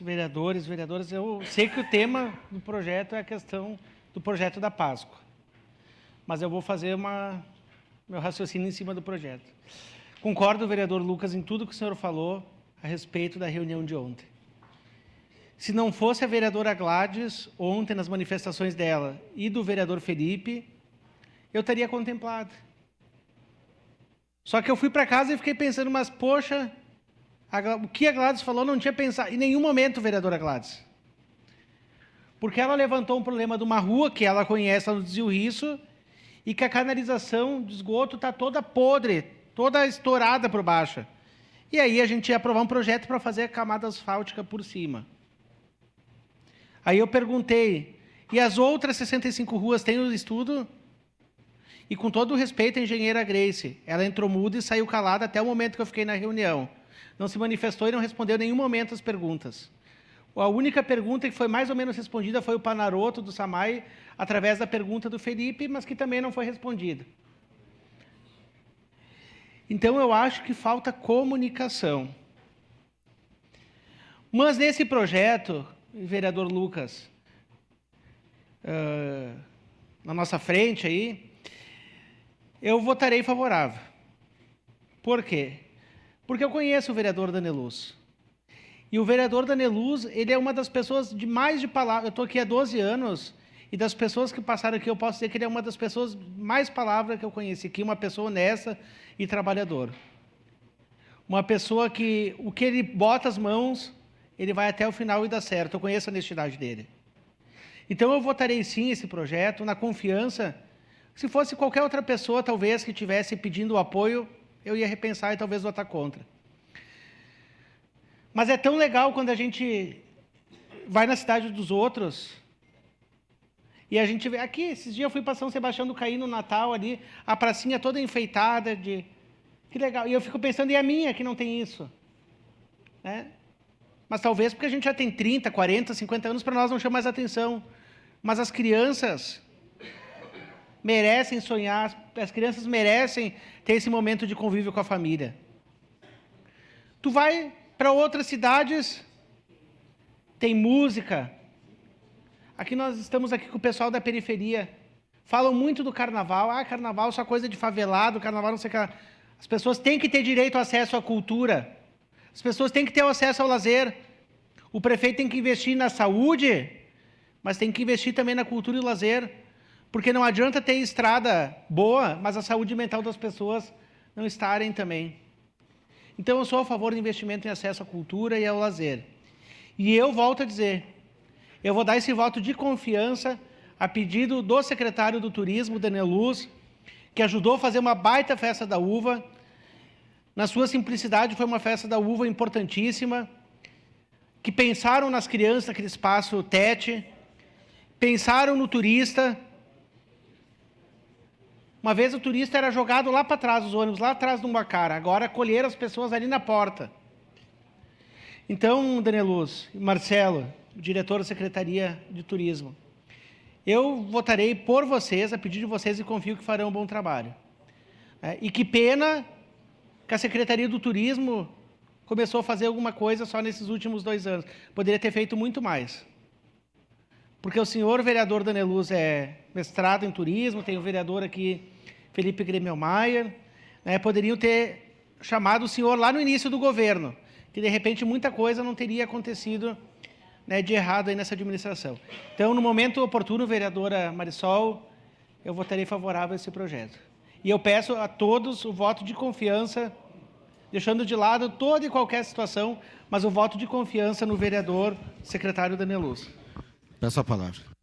vereadores, vereadoras, eu sei que o tema do projeto é a questão do projeto da Páscoa, mas eu vou fazer meu raciocínio em cima do projeto. Concordo, vereador Lucas, em tudo que o senhor falou a respeito da reunião de ontem. Se não fosse a vereadora Gladys, ontem, nas manifestações dela, e do vereador Felipe, eu teria contemplado. Só que eu fui para casa e fiquei pensando, mas, poxa, o que a Gladys falou não tinha pensado em nenhum momento, vereadora Gladys. Porque ela levantou um problema de uma rua que ela conhece, no Desvio Risso, e que a canalização de esgoto está toda podre, toda estourada por baixo. E aí a gente ia aprovar um projeto para fazer a camada asfáltica por cima. Aí eu perguntei, e as outras 65 ruas têm o estudo? E com todo o respeito à engenheira Grace, ela entrou muda e saiu calada até o momento que eu fiquei na reunião. Não se manifestou e não respondeu em nenhum momento as perguntas. A única pergunta que foi mais ou menos respondida foi o Panaroto do Samay, através da pergunta do Felipe, mas que também não foi respondida. Então, eu acho que falta comunicação. Mas nesse projeto, vereador Lucas, na nossa frente aí, eu votarei favorável. Por quê? Porque eu conheço o vereador Daneluz. E o vereador Daneluz, ele é uma das pessoas de mais de palavra. Eu estou aqui há 12 anos, e das pessoas que passaram aqui, eu posso dizer que ele é uma das pessoas mais palavra que eu conheci aqui, uma pessoa honesta e trabalhadora. Uma pessoa que, o que ele bota as mãos, ele vai até o final e dá certo. Eu conheço a honestidade dele. Então, eu votarei sim esse projeto, na confiança. Se fosse qualquer outra pessoa, talvez, que estivesse pedindo o apoio, eu ia repensar e talvez votar contra. Mas é tão legal quando a gente vai na cidade dos outros e a gente vê... Aqui, esses dias eu fui para São Sebastião do Caí no Natal ali, a pracinha toda enfeitada de... Que legal. E eu fico pensando, e a minha que não tem isso? Né? Mas talvez porque a gente já tem 30, 40, 50 anos, para nós não chama mais atenção. Mas as crianças merecem sonhar, as crianças merecem ter esse momento de convívio com a família. Tu vai para outras cidades, tem música. Aqui nós estamos aqui com o pessoal da periferia. Falam muito do carnaval. Ah, carnaval é só coisa de favelado, carnaval não sei o que. As pessoas têm que ter direito ao acesso à cultura. As pessoas têm que ter acesso ao lazer. O prefeito tem que investir na saúde, mas tem que investir também na cultura e lazer. Porque não adianta ter estrada boa, mas a saúde mental das pessoas não estarem também. Então, eu sou a favor do investimento em acesso à cultura e ao lazer. E eu volto a dizer, eu vou dar esse voto de confiança a pedido do secretário do Turismo, Daneluz, que ajudou a fazer uma baita festa da uva. Na sua simplicidade, foi uma festa da uva importantíssima, que pensaram nas crianças naquele espaço TET, pensaram no turista. Uma vez o turista era jogado lá para trás, os ônibus, lá atrás de um bacara. Agora acolheram as pessoas ali na porta. Então, Daneluz e Marcelo, diretor da Secretaria de Turismo, eu votarei por vocês, a pedido de vocês, e confio que farão um bom trabalho. E que pena que a Secretaria do Turismo começou a fazer alguma coisa só nesses últimos 2 anos. Poderia ter feito muito mais. Porque o senhor vereador Daneluz é mestrado em turismo, tem o vereador aqui, Felipe Gremmelmaier, né, poderiam ter chamado o senhor lá no início do governo, que de repente muita coisa não teria acontecido, né, de errado aí nessa administração. Então, no momento oportuno, vereadora Marisol, eu votarei favorável a esse projeto. E eu peço a todos o voto de confiança, deixando de lado toda e qualquer situação, mas o voto de confiança no vereador secretário Daneluz. Peço a palavra.